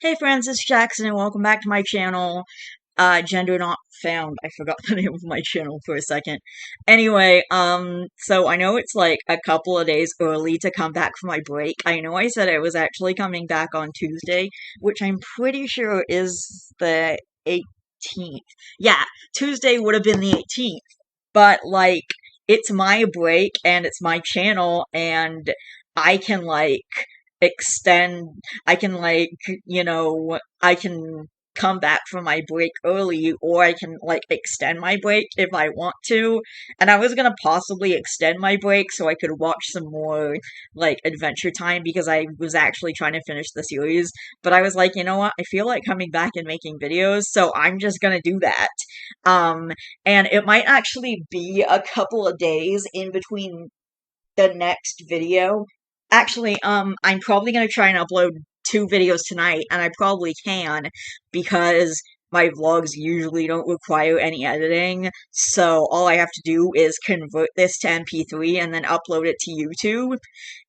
Hey friends, it's Jackson and welcome back to my channel. Gender not found. I forgot the name of my channel for a second. Anyway, so I know it's like a couple of days early to come back from my break. I know I said I was actually coming back on Tuesday, which I'm pretty sure is the 18th. Yeah, Tuesday would have been the 18th. But like, it's my break and it's my channel and I can extend I can I can come back from my break early or I can extend my break if I want to. And I was gonna possibly extend my break so I could watch some more Adventure Time because I was actually trying to finish the series. But I was like, you know what? I feel like coming back and making videos, so I'm just gonna do that. Um and it might actually be a couple of days in between the next video. Actually, I'm probably gonna try and upload 2 videos tonight, and I probably can because my vlogs usually don't require any editing. So all I have to do is convert this to MP3 and then upload it to YouTube.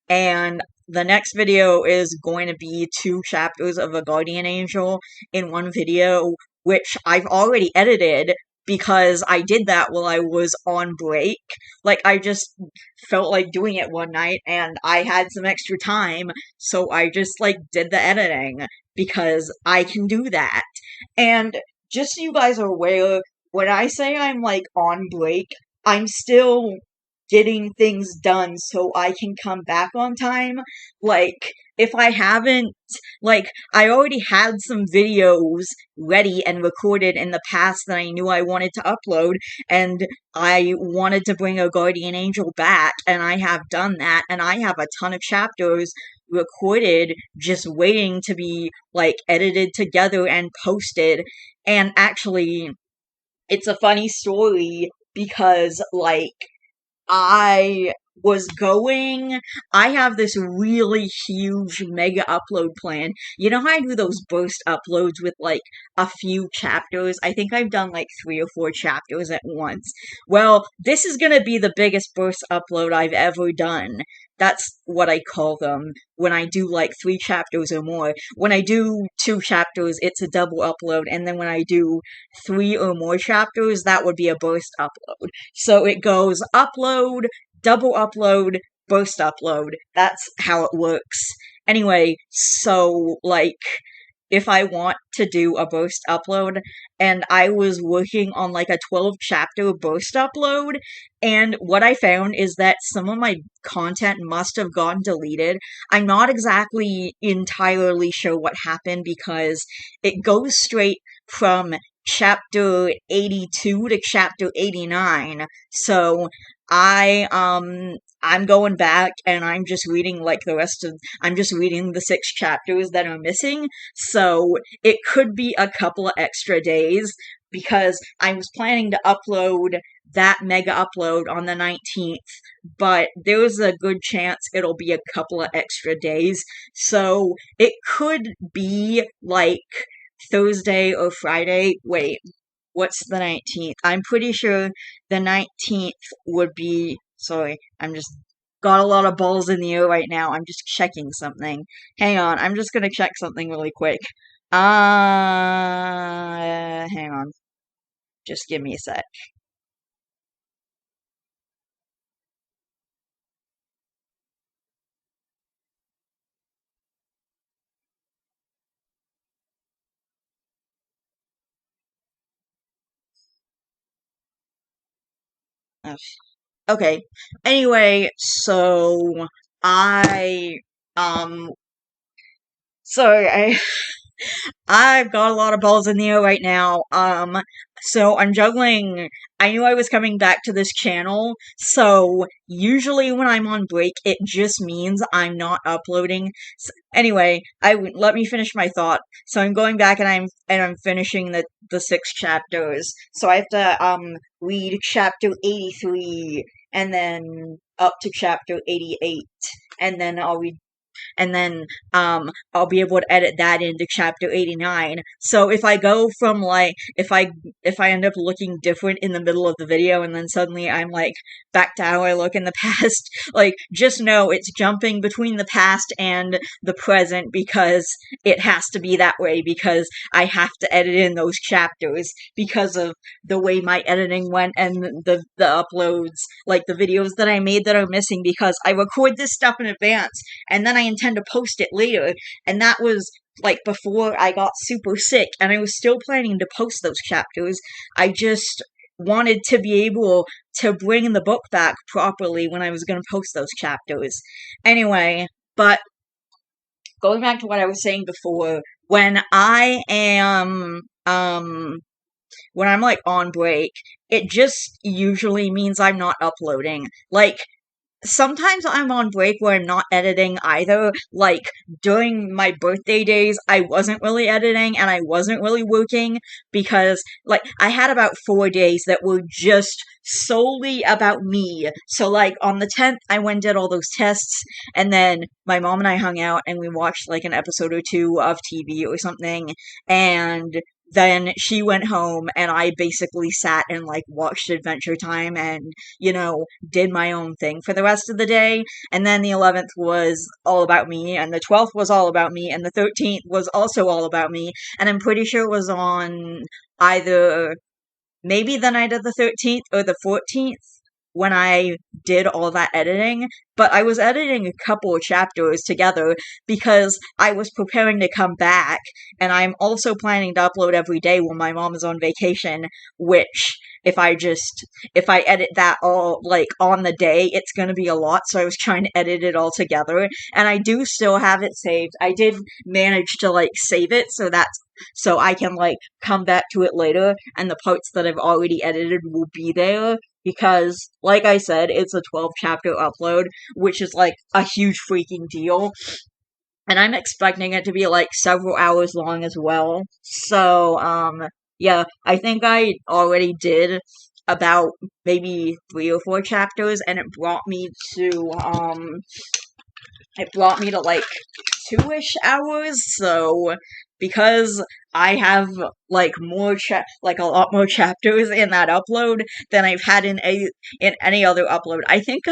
And the next video is going to be 2 chapters of A Guardian Angel in one video, which I've already edited because I did that while I was on break. I just felt like doing it one night and I had some extra time, so I just did the editing because I can do that. And just so you guys are aware, when I say I'm on break, I'm still getting things done so I can come back on time. If I haven't, I already had some videos ready and recorded in the past that I knew I wanted to upload, and I wanted to bring A Guardian Angel back, and I have done that, and I have a ton of chapters recorded just waiting to be, edited together and posted. And actually, it's a funny story because, I was going, I have this really huge mega upload plan. You know how I do those burst uploads with a few chapters? I think I've done 3 or 4 chapters at once. Well, this is gonna be the biggest burst upload I've ever done. That's what I call them when I do 3 chapters or more. When I do 2 chapters, it's a double upload, and then when I do 3 or more chapters, that would be a burst upload. So it goes upload, double upload, burst upload. That's how it works. Anyway, so if I want to do a burst upload, and I was working on a 12 chapter burst upload, and what I found is that some of my content must have gotten deleted. I'm not exactly entirely sure what happened because it goes straight from chapter 82 to chapter 89. So I'm going back and I'm just reading I'm just reading the 6 chapters that are missing. So it could be a couple of extra days because I was planning to upload that mega upload on the 19th, but there's a good chance it'll be a couple of extra days. So it could be Thursday or Friday. Wait, what's the 19th? I'm pretty sure the 19th would be. Sorry, I'm just got a lot of balls in the air right now. I'm just checking something. Hang on, I'm just gonna check something really quick. Hang on. Just give me a sec. Ugh. Okay. Anyway, so I um sorry, I've got a lot of balls in the air right now. So I'm juggling. I knew I was coming back to this channel, so usually when I'm on break, it just means I'm not uploading. Anyway, let me finish my thought. So I'm going back and I'm finishing the 6 chapters. So I have to read chapter 83 and then up to chapter 88, and then I'll read and then I'll be able to edit that into chapter 89. So if I go from like if I end up looking different in the middle of the video and then suddenly I'm like back to how I look in the past, like just know it's jumping between the past and the present because it has to be that way because I have to edit in those chapters because of the way my editing went and the uploads, like the videos that I made that are missing because I record this stuff in advance and then I intend to post it later, and that was like before I got super sick and I was still planning to post those chapters. I just wanted to be able to bring the book back properly when I was going to post those chapters. Anyway, but going back to what I was saying before, when I am when I'm like on break, it just usually means I'm not uploading. Like sometimes I'm on break where I'm not editing either. Like, during my birthday days, I wasn't really editing and I wasn't really working because, like, I had about 4 days that were just solely about me. So, like, on the 10th, I went and did all those tests, and then my mom and I hung out and we watched, like, an episode or two of TV or something, and then she went home and I basically sat and, like, watched Adventure Time and, did my own thing for the rest of the day. And then the 11th was all about me, and the 12th was all about me, and the 13th was also all about me. And I'm pretty sure it was on either maybe the night of the 13th or the 14th when I did all that editing, but I was editing a couple of chapters together because I was preparing to come back, and I'm also planning to upload every day when my mom is on vacation, which if I edit that all, like, on the day, it's gonna be a lot, so I was trying to edit it all together, and I do still have it saved. I did manage to, like, save it, so I can, like, come back to it later, and the parts that I've already edited will be there, because, like I said, it's a 12-chapter upload, which is, like, a huge freaking deal, and I'm expecting it to be, like, several hours long as well. So, yeah, I think I already did about maybe 3 or 4 chapters, and it brought me to, like, 2-ish hours, so because I have, like, a lot more chapters in that upload than I've had in any other upload. I think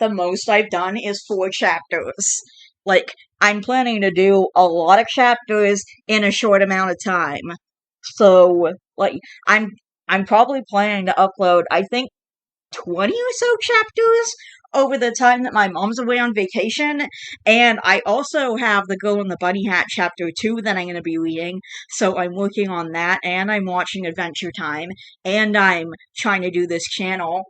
the most I've done is 4 chapters. Like, I'm planning to do a lot of chapters in a short amount of time. So, like, I'm probably planning to upload, I think, 20 or so chapters over the time that my mom's away on vacation, and I also have The Girl in the Bunny Hat Chapter 2 that I'm going to be reading, so I'm working on that, and I'm watching Adventure Time, and I'm trying to do this channel.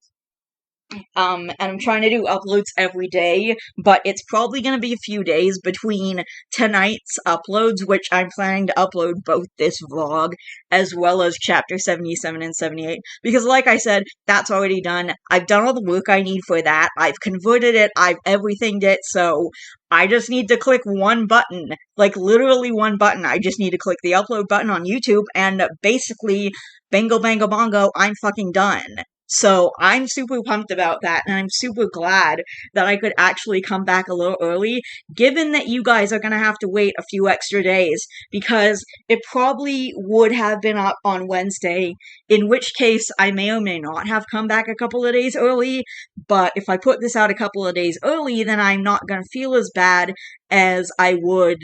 And I'm trying to do uploads every day, but it's probably going to be a few days between tonight's uploads, which I'm planning to upload both this vlog as well as chapter 77 and 78, because like I said, that's already done. I've done all the work I need for that. I've converted it, I've everythinged it, so I just need to click one button, like literally one button. I just need to click the upload button on YouTube, and basically, bingo bango bongo, I'm fucking done. So I'm super pumped about that, and I'm super glad that I could actually come back a little early, given that you guys are gonna have to wait a few extra days, because it probably would have been up on Wednesday, in which case I may or may not have come back a couple of days early, but if I put this out a couple of days early, then I'm not gonna feel as bad as I would,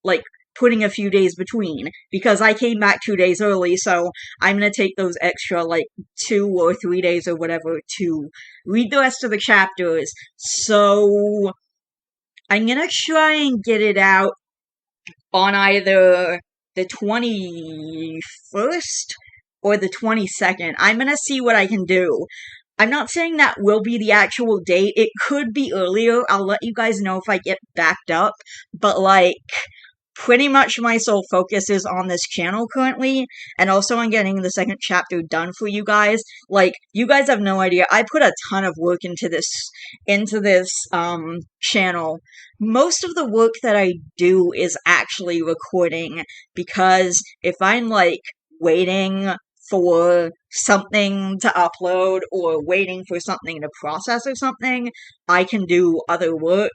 like, putting a few days between, because I came back 2 days early, so I'm gonna take those extra, like, 2 or 3 days or whatever to read the rest of the chapters, so I'm gonna try and get it out on either the 21st or the 22nd. I'm gonna see what I can do. I'm not saying that will be the actual date. It could be earlier. I'll let you guys know if I get backed up, but, like, pretty much my sole focus is on this channel currently, and also on getting the second chapter done for you guys. Like, you guys have no idea, I put a ton of work into this channel. Most of the work that I do is actually recording, because if I'm, like, waiting for something to upload or waiting for something to process or something, I can do other work.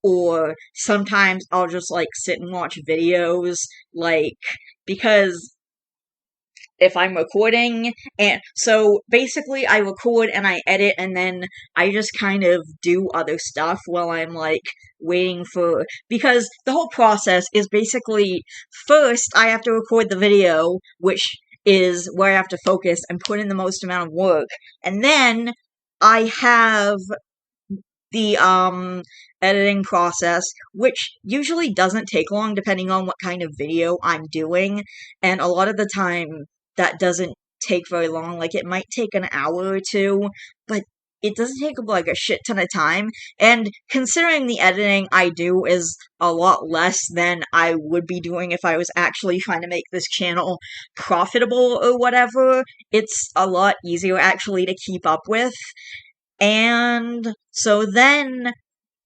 Or sometimes I'll just like sit and watch videos, like, because if I'm recording, and so basically I record and I edit and then I just kind of do other stuff while I'm like waiting for, because the whole process is basically, first I have to record the video, which is where I have to focus and put in the most amount of work, and then I have the editing process, which usually doesn't take long depending on what kind of video I'm doing, and a lot of the time that doesn't take very long. Like, it might take an hour or two, but it doesn't take like a shit ton of time, and considering the editing I do is a lot less than I would be doing if I was actually trying to make this channel profitable or whatever, it's a lot easier actually to keep up with. And so then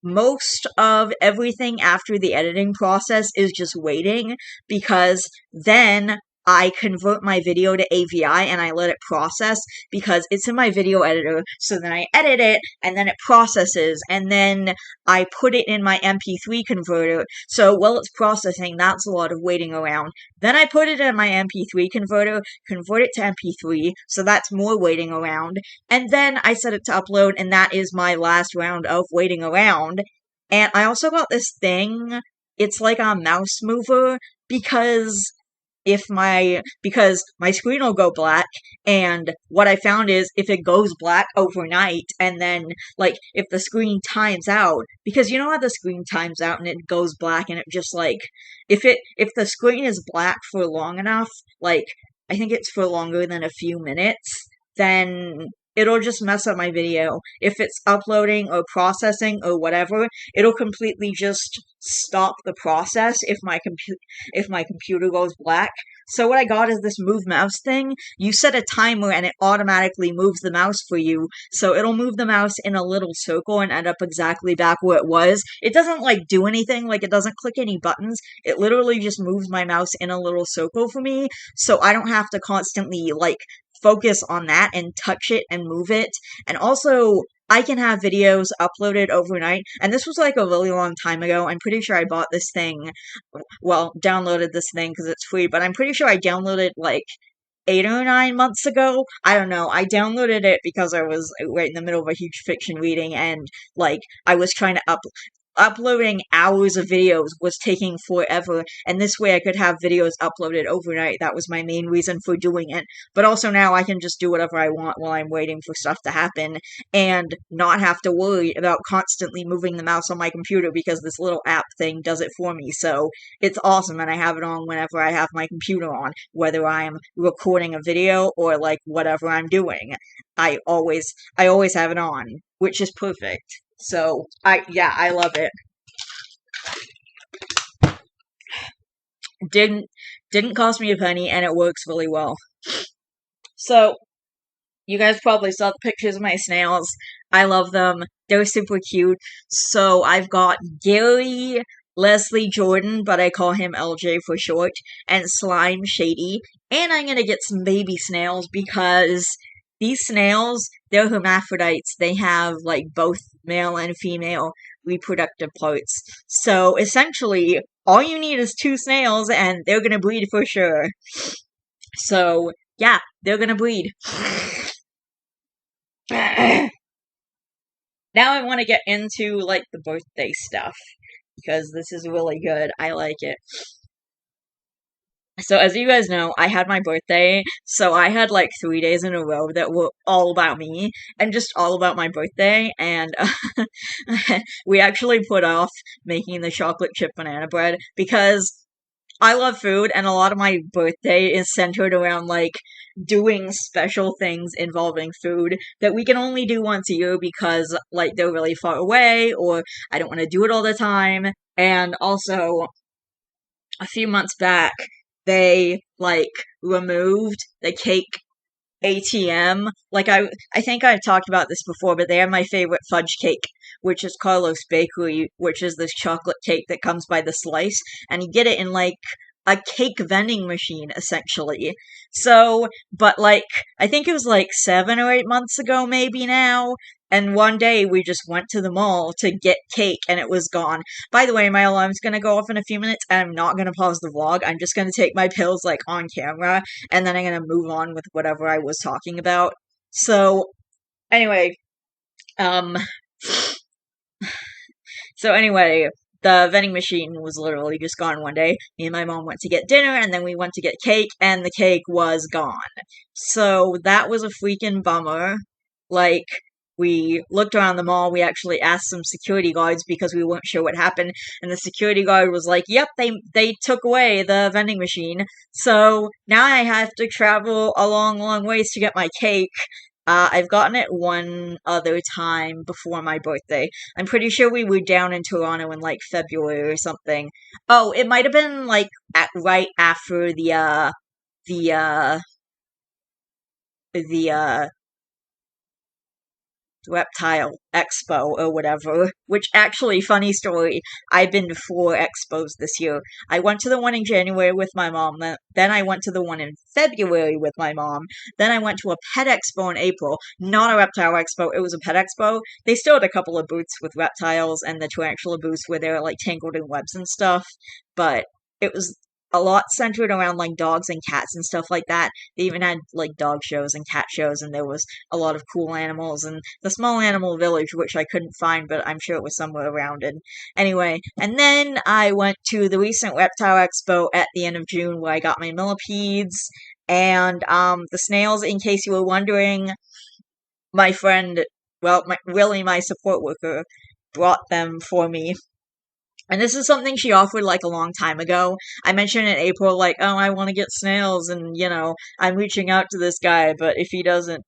most of everything after the editing process is just waiting, because then I convert my video to AVI and I let it process because it's in my video editor. So then I edit it and then it processes and then I put it in my MP3 converter. So while it's processing, that's a lot of waiting around. Then I put it in my MP3 converter, convert it to MP3, so that's more waiting around. And then I set it to upload, and that is my last round of waiting around. And I also got this thing, it's like a mouse mover, because because my screen will go black, and what I found is if it goes black overnight, and then, like, if the screen times out, because you know how the screen times out and it goes black, and it just, like, if the screen is black for long enough, like, I think it's for longer than a few minutes, then it'll just mess up my video. If it's uploading or processing or whatever, it'll completely just stop the process if my computer goes black. So what I got is this move mouse thing. You set a timer and it automatically moves the mouse for you. So it'll move the mouse in a little circle and end up exactly back where it was. It doesn't like do anything, like it doesn't click any buttons. It literally just moves my mouse in a little circle for me, so I don't have to constantly like focus on that and touch it and move it. And also, I can have videos uploaded overnight, and this was like a really long time ago. I'm pretty sure I bought this thing, well, downloaded this thing because it's free, but I'm pretty sure I downloaded like 8 or 9 months ago. I don't know. I downloaded it because I was right in the middle of a huge fiction reading, and like I was trying to uploading hours of videos was taking forever, and this way I could have videos uploaded overnight. That was my main reason for doing it. But also now I can just do whatever I want while I'm waiting for stuff to happen, and not have to worry about constantly moving the mouse on my computer because this little app thing does it for me. So it's awesome, and I have it on whenever I have my computer on, whether I am recording a video or like whatever I'm doing. I always have it on, which is perfect. So, I love it. Didn't cost me a penny, and it works really well. So, you guys probably saw the pictures of my snails. I love them. They're super cute. So, I've got Gary Leslie Jordan, but I call him LJ for short, and Slime Shady. And I'm gonna get some baby snails because these snails, they're hermaphrodites. They have, like, both male and female reproductive parts. So, essentially, all you need is 2 snails, and they're gonna breed for sure. So, yeah, they're gonna breed. Now I want to get into, like, the birthday stuff, because this is really good. I like it. So, as you guys know, I had my birthday, so I had like 3 days in a row that were all about me, and just all about my birthday, and we actually put off making the chocolate chip banana bread, because I love food, and a lot of my birthday is centered around, like, doing special things involving food that we can only do once a year because, like, they're really far away, or I don't want to do it all the time, and also, a few months back, they, like, removed the cake ATM. Like, I think I've talked about this before, but they have my favorite fudge cake, which is Carlos Bakery, which is this chocolate cake that comes by the slice, and you get it in, like, a cake vending machine, essentially. So, but like, I think it was like 7 or 8 months ago, maybe now. And one day we just went to the mall to get cake and it was gone. By the way, my alarm's gonna go off in a few minutes and I'm not gonna pause the vlog. I'm just gonna take my pills like on camera and then I'm gonna move on with whatever I was talking about. So, anyway, um, so anyway, the vending machine was literally just gone one day. Me and my mom went to get dinner, and then we went to get cake, and the cake was gone. So that was a freaking bummer. Like, we looked around the mall, we actually asked some security guards because we weren't sure what happened, and the security guard was like, yep, they took away the vending machine. So now I have to travel a long, long ways to get my cake. I've gotten it one other time before my birthday. I'm pretty sure we were down in Toronto in like February or something. Oh, it might have been like right after the uh the Reptile Expo or whatever. Which actually, funny story, I've been to 4 expos this year. I went to the one in January with my mom, then I went to the one in February with my mom, then I went to a pet expo in April. Not a reptile expo, it was a pet expo. They still had a couple of booths with reptiles and the tarantula booths where they're like tangled in webs and stuff, but it was a lot centered around like dogs and cats and stuff like that. They even had like dog shows and cat shows, and there was a lot of cool animals and the small animal village, which I couldn't find, but I'm sure it was somewhere around it. Anyway, and then I went to the recent Reptile Expo at the end of June where I got my millipedes and the snails. In case you were wondering, my friend, well, really my support worker, brought them for me. And this is something she offered like a long time ago. I mentioned in April, like, oh, I want to get snails, and I'm reaching out to this guy, but if he doesn't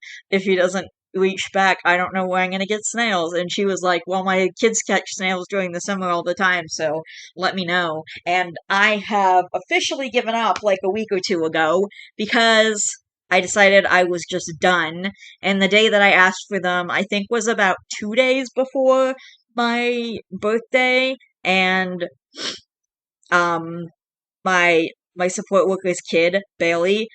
reach back, I don't know where I'm gonna get snails. And she was like, well, my kids catch snails during the summer all the time, so let me know. And I have officially given up like a week or two ago because I decided I was just done. And the day that I asked for them, I think was about 2 days before my birthday, and um my support worker's kid, Bailey,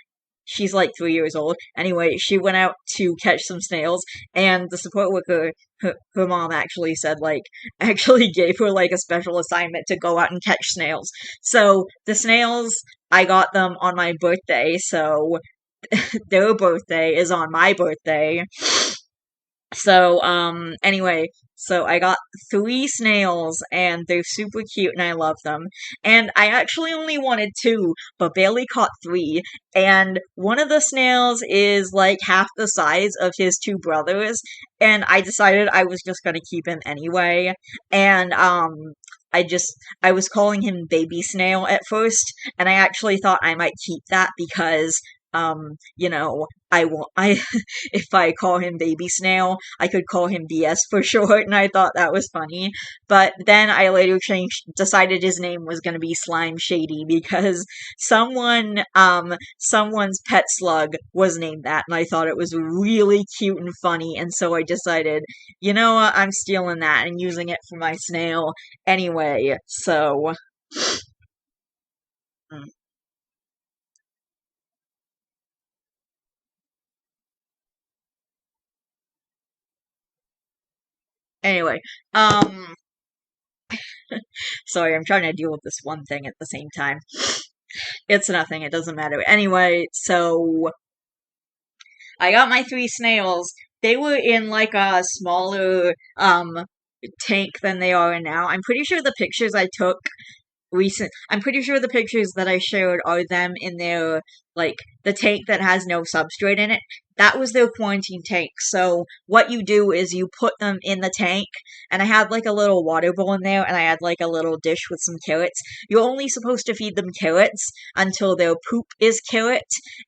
she's like 3 years old. Anyway, she went out to catch some snails, and the support worker, her mom actually said, like, actually gave her like a special assignment to go out and catch snails. So the snails, I got them on my birthday, so their birthday is on my birthday. So, anyway, so I got 3 snails, and they're super cute, and I love them. And I actually only wanted 2, but Bailey caught 3, and one of the snails is like half the size of his 2 brothers, and I decided I was just gonna keep him anyway. And, I was calling him Baby Snail at first, and I actually thought I might keep that because I will I if I call him Baby Snail, I could call him BS for short, and I thought that was funny. But then I later decided his name was gonna be Slime Shady because someone's pet slug was named that, and I thought it was really cute and funny, and so I decided, you know what, I'm stealing that and using it for my snail anyway. So. mm, Anyway, um, sorry, I'm trying to deal with this one thing at the same time. It's nothing, it doesn't matter. Anyway, so I got my 3 snails. They were in like a smaller tank than they are in now. I'm pretty sure the pictures I took I'm pretty sure the pictures that I showed are them in their, like, the tank that has no substrate in it. That was their quarantine tank. So what you do is you put them in the tank, and I had like a little water bowl in there, and I had like a little dish with some carrots. You're only supposed to feed them carrots until their poop is carrot,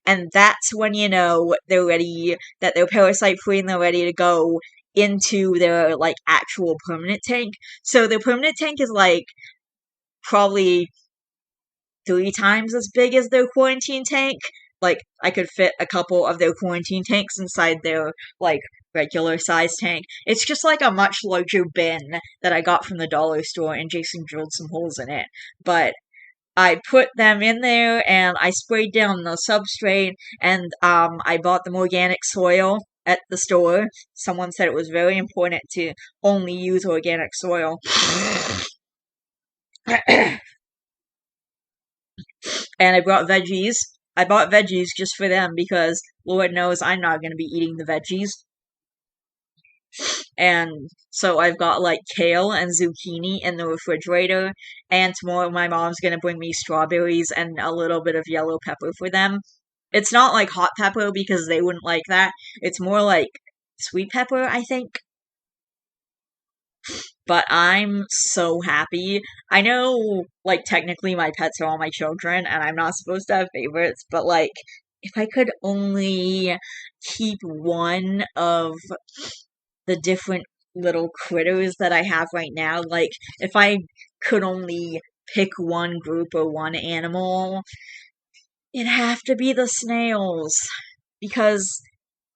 and that's when you know they're ready, that they're parasite free and they're ready to go into their like actual permanent tank. So their permanent tank is like probably 3 times as big as their quarantine tank. Like, I could fit a couple of their quarantine tanks inside their, like, regular size tank. It's just like a much larger bin that I got from the dollar store, and Jason drilled some holes in it. But, I put them in there and I sprayed down the substrate, and I bought them organic soil at the store. Someone said it was very important to only use organic soil. And I brought veggies. I bought veggies just for them because Lord knows I'm not going to be eating the veggies. And so I've got like kale and zucchini in the refrigerator. And tomorrow my mom's going to bring me strawberries and a little bit of yellow pepper for them. It's not like hot pepper because they wouldn't like that. It's more like sweet pepper, I think. But I'm so happy. I know, like, technically my pets are all my children, and I'm not supposed to have favorites, but, like, if I could only keep one of the different little critters that I have right now, like, if I could only pick one group or one animal, it'd have to be the snails. Because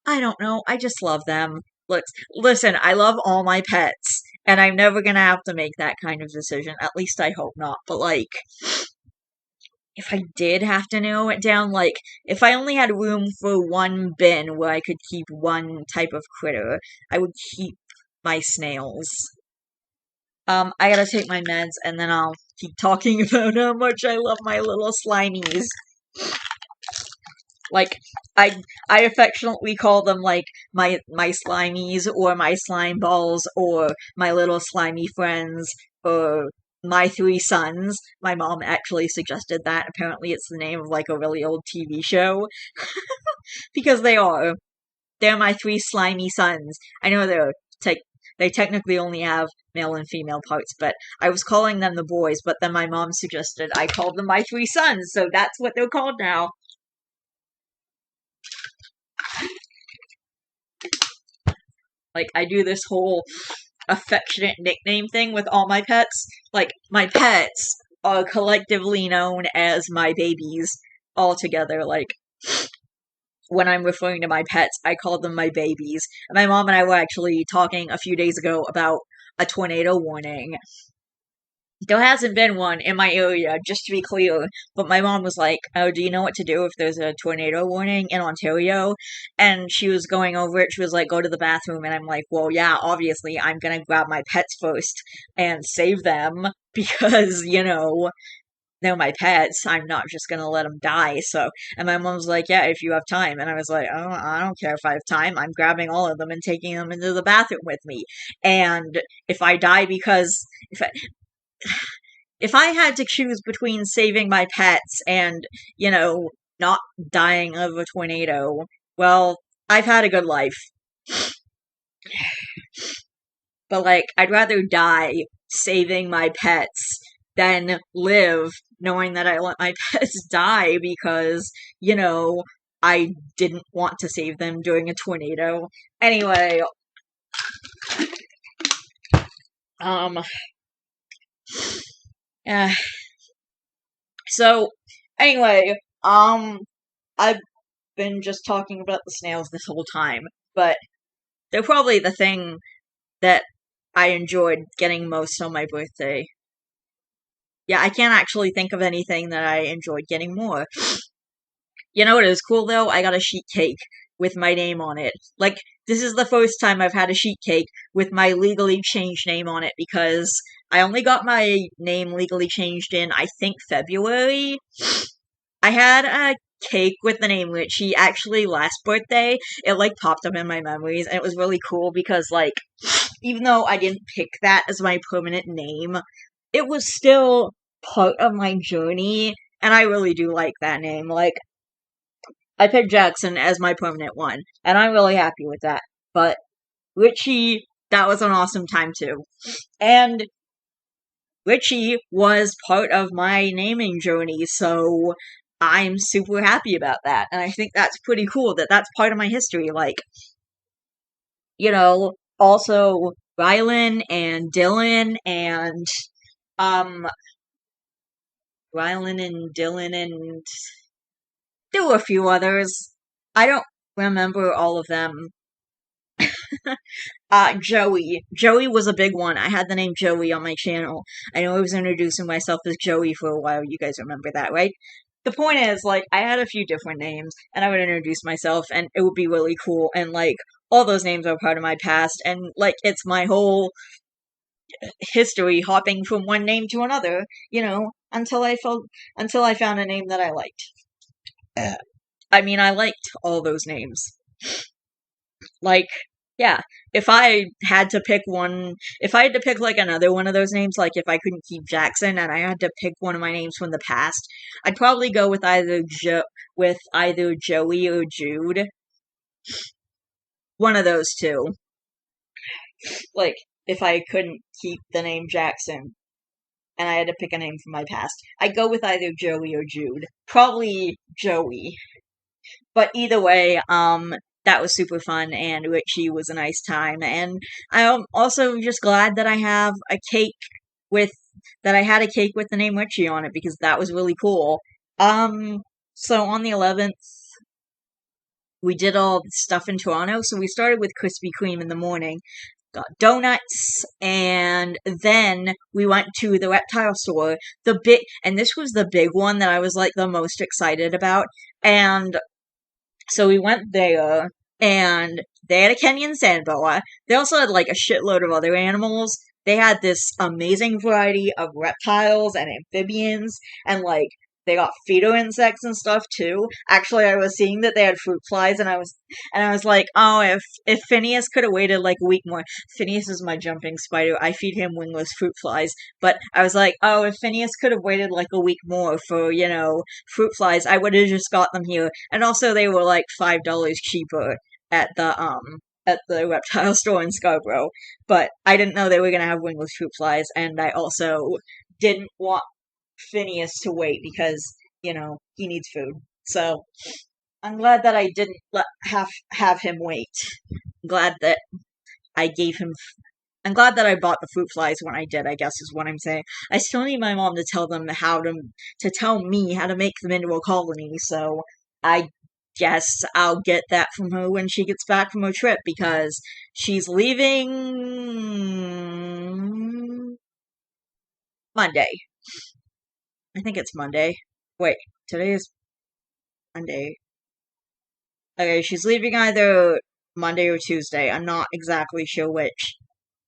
I don't know. I just love them. Look, listen, I love all my pets, and I'm never gonna have to make that kind of decision. At least I hope not. But, like, if I did have to narrow it down, like, if I only had room for one bin where I could keep one type of critter, I would keep my snails. I gotta take my meds, and then I'll keep talking about how much I love my little slimies. Like, I affectionately call them, like, my slimies, or my slime balls, or my little slimy friends, or my three sons. My mom actually suggested that. Apparently it's the name of, like, a really old TV show. Because they are. They're my three slimy sons. I know they technically only have male and female parts, but I was calling them the boys, but then my mom suggested I call them my three sons, so that's what they're called now. Like, I do this whole affectionate nickname thing with all my pets. Like, my pets are collectively known as my babies all together. Like, when I'm referring to my pets, I call them my babies. And my mom and I were actually talking a few days ago about a tornado warning. There hasn't been one in my area, just to be clear, but my mom was like, "Oh, do you know what to do if there's a tornado warning in Ontario?" And she was going over it, she was like, "Go to the bathroom," and I'm like, "Well, yeah, obviously, I'm gonna grab my pets first and save them, because, they're my pets, I'm not just gonna let them die," so, and my mom was like, "Yeah, if you have time," and I was like, "Oh, I don't care if I have time, I'm grabbing all of them and taking them into the bathroom with me, and if I die because, if I had to choose between saving my pets and, not dying of a tornado, well, I've had a good life. But, like, I'd rather die saving my pets than live knowing that I let my pets die because, I didn't want to save them during a tornado. Anyway, yeah. So, anyway, I've been just talking about the snails this whole time, but they're probably the thing that I enjoyed getting most on my birthday. Yeah, I can't actually think of anything that I enjoyed getting more. You know what is cool though? I got a sheet cake with my name on it. Like, this is the first time I've had a sheet cake with my legally changed name on it because I only got my name legally changed in, I think, February. I had a cake with the name Richie actually last birthday. It, like, popped up in my memories, and it was really cool because, like, even though I didn't pick that as my permanent name, it was still part of my journey, and I really do like that name. Like, I picked Jackson as my permanent one, and I'm really happy with that. But Richie, that was an awesome time too. And Richie was part of my naming journey, so I'm super happy about that. And I think that's pretty cool that that's part of my history. Like, also Rylan and Dylan and, um, Rylan and Dylan and there were a few others. I don't remember all of them. Joey. Joey was a big one. I had the name Joey on my channel. I know I was introducing myself as Joey for a while. You guys remember that, right? The point is, like, I had a few different names, and I would introduce myself, and it would be really cool, and, like, all those names are part of my past, and, like, it's my whole history hopping from one name to another, until I found a name that I liked. I mean, I liked all those names. Like, yeah, if I had to pick like another one of those names, like if I couldn't keep Jackson and I had to pick one of my names from the past, I'd probably go with either Joey or Jude. One of those two. Like, if I couldn't keep the name Jackson and I had to pick a name from my past, I'd go with either Joey or Jude. Probably Joey. But either way, that was super fun, and Richie was a nice time, and I'm also just glad that I have a cake with, that I had a cake with the name Richie on it, because that was really cool. So on the 11th, we did all the stuff in Toronto, so we started with Krispy Kreme in the morning, got donuts, and then we went to the reptile store, and this was the big one that I was, like, the most excited about, and so we went there, and they had a Kenyan sand boa. They also had, like, a shitload of other animals. They had this amazing variety of reptiles and amphibians, and, like, they got feeder insects and stuff, too. Actually, I was seeing that they had fruit flies, and I was like, oh, if Phineas could have waited, like, a week more. Phineas is my jumping spider. I feed him wingless fruit flies. But I was like, oh, if Phineas could have waited, like, a week more for, fruit flies, I would have just got them here. And also, they were, like, $5 cheaper at the reptile store in Scarborough. But I didn't know they were gonna have wingless fruit flies, and I also didn't want Phineas to wait because, he needs food. So, I'm glad that I didn't have him wait. I'm glad that I gave him. I'm glad that I bought the fruit flies when I did, I guess is what I'm saying. I still need my mom to tell them to tell me how to make them into a colony, so I guess I'll get that from her when she gets back from her trip, because she's leaving Monday. I think it's Monday. Wait, today is Monday. Okay, she's leaving either Monday or Tuesday. I'm not exactly sure which.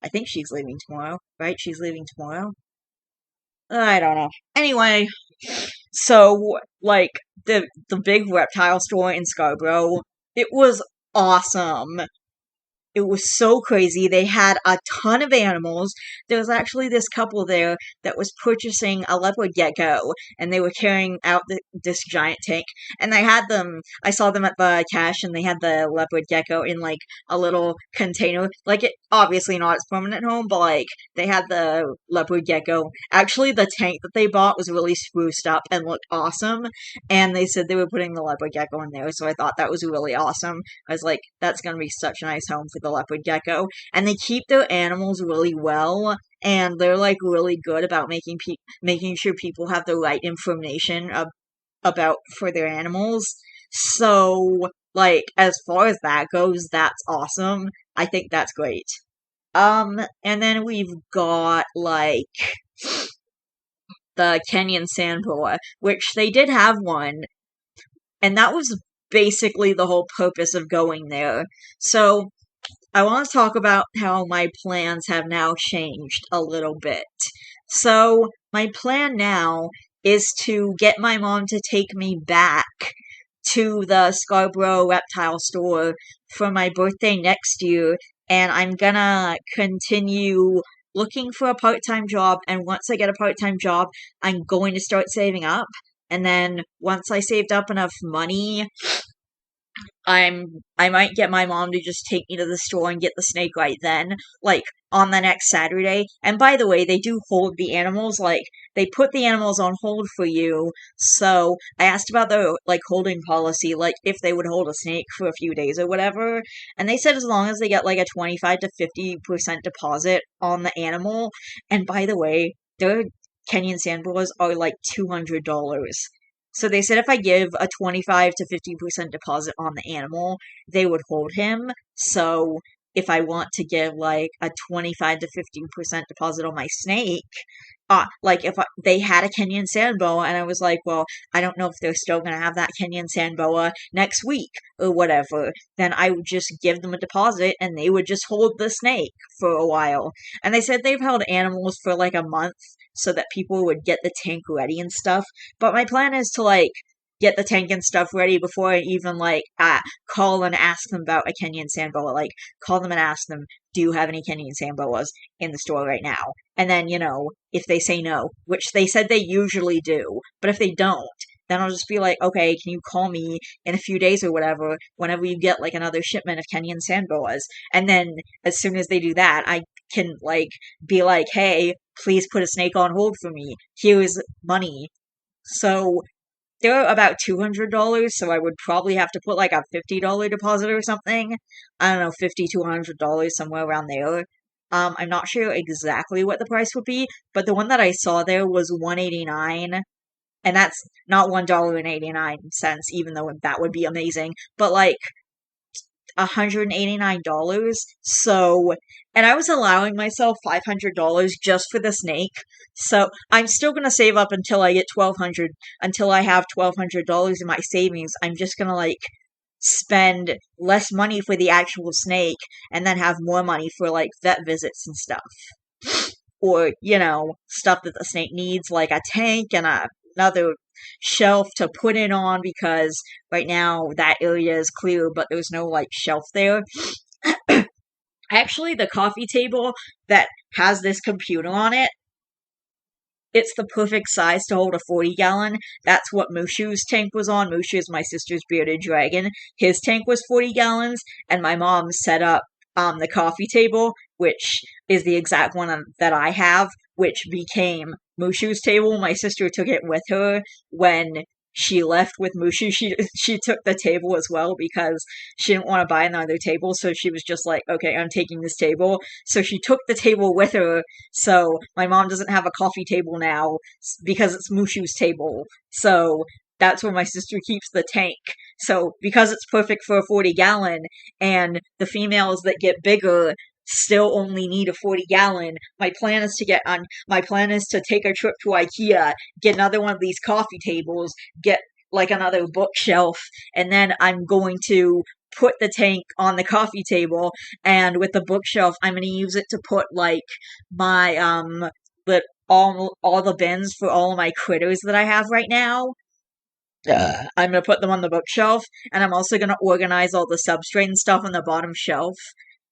I think she's leaving tomorrow, right? She's leaving tomorrow? I don't know. Anyway, so, like, the big reptile store in Scarborough, it was awesome. It was so crazy. They had a ton of animals. There was actually this couple there that was purchasing a leopard gecko, and they were carrying out this giant tank. And I saw them at the cash, and they had the leopard gecko in, like, a little container. Like, it obviously not its permanent home, but, like, they had the leopard gecko. Actually, the tank that they bought was really spruced up and looked awesome, and they said they were putting the leopard gecko in there, so I thought that was really awesome. I was like, that's gonna be such a nice home for the leopard gecko. And they keep their animals really well, and they're, like, really good about making sure people have the right information about for their animals. So, like, as far as that goes, that's awesome. I think that's great. And then we've got, like, the Kenyan sand boa, which they did have one, and that was basically the whole purpose of going there. So, I want to talk about how my plans have now changed a little bit. So, my plan now is to get my mom to take me back to the Scarborough Reptile Store for my birthday next year, and I'm gonna continue looking for a part-time job, and once I get a part-time job, I'm going to start saving up, and then once I saved up enough money, I might get my mom to just take me to the store and get the snake right then, like, on the next Saturday. And by the way, they do hold the animals, like, they put the animals on hold for you, so I asked about the, like, holding policy, like, if they would hold a snake for a few days or whatever, and they said as long as they get, like, a 25 to 50% deposit on the animal, and by the way, their Kenyan sand boas are, like, $200. So they said if I give a 25 to 50% deposit on the animal, they would hold him. So if I want to give like a 25 to 50% deposit on my snake, like if they had a Kenyan sand boa and I was like, well, I don't know if they're still going to have that Kenyan sand boa next week or whatever, then I would just give them a deposit and they would just hold the snake for a while. And they said they've held animals for like a month so that people would get the tank ready and stuff. But my plan is to like get the tank and stuff ready before I even like call and ask them about a Kenyan sand boa. Like call them and ask them, do you have any Kenyan sand boas in the store right now? And then, if they say no, which they said they usually do, but if they don't, then I'll just be like, okay, can you call me in a few days or whatever, whenever you get like another shipment of Kenyan sand boas? And then as soon as they do that, I can like be like, hey, please put a snake on hold for me. Here's money. So they're about $200, so I would probably have to put like a $50 deposit or something. I don't know, $50 to $100, somewhere around there. I'm not sure exactly what the price would be, but the one that I saw there was $1.89, and that's not $1.89, even though that would be amazing, but like $189. So, and I was allowing myself $500 just for the snake. So I'm still gonna save up until I get until I have $1,200 in my savings. I'm just gonna like spend less money for the actual snake and then have more money for like vet visits and stuff. Or, stuff that the snake needs, like a tank and another shelf to put it on, because right now that area is clear, but there's no like shelf there. Actually, the coffee table that has this computer on it, it's the perfect size to hold a 40-gallon. That's what Mushu's tank was on. Mushu is my sister's bearded dragon. His tank was 40 gallons, and my mom set up the coffee table, which is the exact one that I have, which became Mushu's table. My sister took it with her when she left with Mushu. She took the table as well because she didn't want to buy another table, so she was just like, okay, I'm taking this table. So she took the table with her, so my mom doesn't have a coffee table now because it's Mushu's table. So that's where my sister keeps the tank. So because it's perfect for a 40-gallon, and the females that get bigger still only need a 40-gallon, my plan is to take a trip to IKEA, get another one of these coffee tables, get like another bookshelf, and then I'm going to put the tank on the coffee table, and with the bookshelf, I'm going to use it to put like my all the bins for all of my critters that I have right now. I'm gonna put them on the bookshelf, and I'm also gonna organize all the substrate and stuff on the bottom shelf,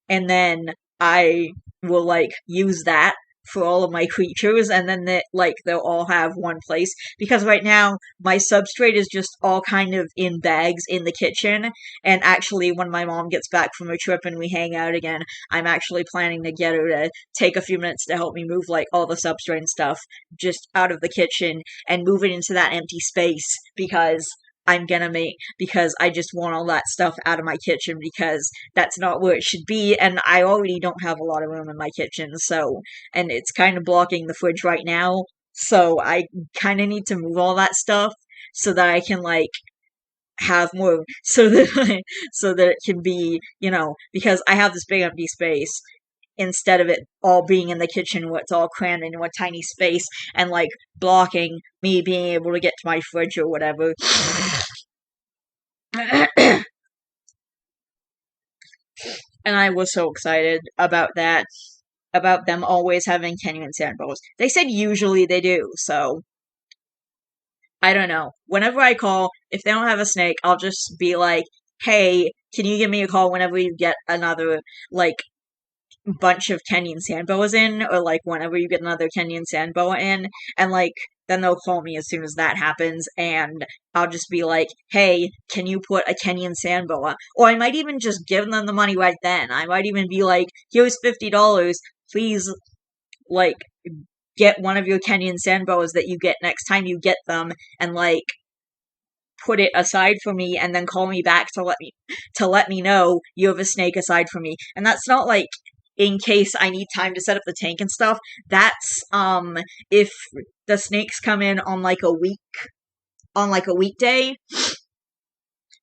and then I will like use that for all of my creatures, and then they'll all have one place, because right now my substrate is just all kind of in bags in the kitchen. And actually, when my mom gets back from a trip and we hang out again, I'm actually planning to get her to take a few minutes to help me move like all the substrate and stuff just out of the kitchen and move it into that empty space, because I just want all that stuff out of my kitchen, because that's not where it should be, and I already don't have a lot of room in my kitchen, and it's kind of blocking the fridge right now, so I kind of need to move all that stuff so that I can, like, have more, so that it can be, because I have this big empty space, instead of it all being in the kitchen where it's all crammed into a tiny space and, like, blocking me being able to get to my fridge or whatever. And I was so excited about that, about them always having Kenyan sand boas. They said usually they do, so I don't know. Whenever I call, if they don't have a snake, I'll just be like, hey, can you give me a call whenever you get another, like, bunch of Kenyan sand boas in, or like whenever you get another Kenyan sand boa in, and like then they'll call me as soon as that happens, and I'll just be like, hey, can you put a Kenyan sand boa? Or I might even just give them the money right then. I might even be like, here's $50, please, like, get one of your Kenyan sand boas that you get next time you get them, and like put it aside for me, and then call me back to let me know you have a snake aside for me. And that's not like in case I need time to set up the tank and stuff. That's if the snakes come in on like a weekday,